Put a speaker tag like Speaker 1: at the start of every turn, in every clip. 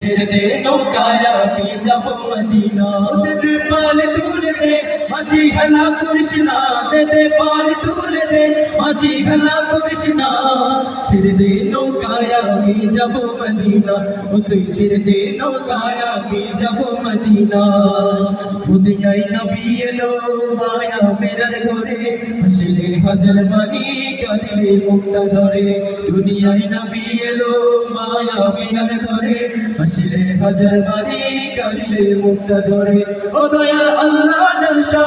Speaker 1: ছেড়ে দে নৌকায় আমি যাব মদিনা দে পাল তুলে দে মাঝি খেলা করিস না দে পাল তুলে দে মাঝি খেলা করিস না ছেড়ে দে নৌকায় আমি যাব মদিনা ও তুই ছেড়ে দে নৌকায় আমি যাব মদিনা দুনিয়ায় নবী এলো মায়া মেরার ঘরে হাসিলে হাজার বাণী কাঁদিলে মুক্তা ঝরে দুনিয়ায় নবী এলো মায়া মেরার ঘরে হাসিলে হাজার বাণী কাঁদিলে মুক্তা ঝরে ও দয়াল আল্লাহ জলসা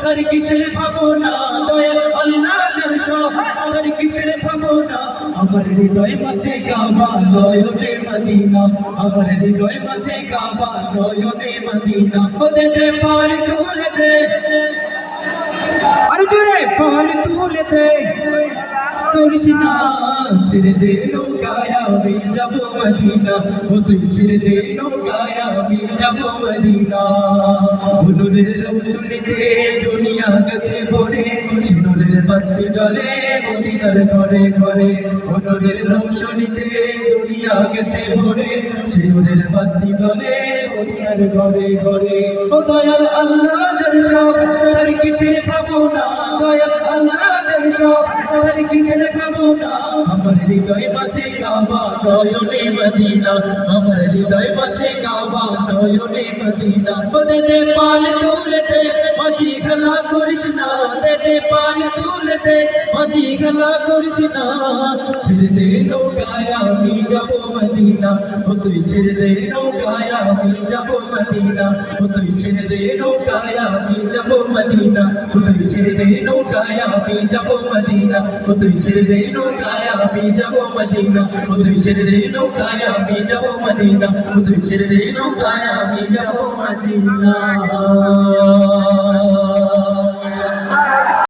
Speaker 1: তার কিসের ভাবনা দয়াল আল্লাহ জলসা তার কিসের ভাবনা আমার হৃদয় মাঝে কাবা নয়নে মদিনা আমার হৃদয় মাঝে কাবা নয়নে মদিনা ও দে পাল তুলে দে আর জোরে পাল তুলে দে করিস না ছেড়ে দে নৌকায় আমি যাব মদিনা ও তুই ছেড়ে দে নৌকায় আমি যাব মদিনা নূরের রৌশনীতে দুনিয়া গেছে ভরে নূরের বাতি জ্বলে মদিনার ঘরে ঘরে নূরের রৌশনীতে দুনিয়া গেছে ভরে নূরের বাতি জ্বলে মদিনার ঘরে ঘরে ও দয়াল আল্লাহ জলসা তার কিসের ভাবনা দয়াল আল্লাহ জলসা তার কিসের ভাবনা আমার হৃদয় মাঝে কাবা নয়নে মদিনা আমার হৃদয় মাঝে কাবা নয়নে মদিনা ও দে পাল তুলে দে মাঝি খেলা করিস না দে পাল তুলে দে মাঝি খেলা করিস না ছেড়ে দে নৌকায় আমি যাব মদিনা ও তুই ছেড়ে দে নৌকায় আমি যাব মদিনা ও তুই ছেড়ে দে নৌকায় আমি যাব মদিনা ও তুই ছেড়ে দে নৌকায় আমি যাব মদিনা ও তুই ছেড়ে দে নৌকায় আমি যাব মদিনা ও তুই ছেড়ে দে নৌকায় আমি যাব মদিনা ও তুই ছেড়ে দে নৌকায় আমি যাব মদিনা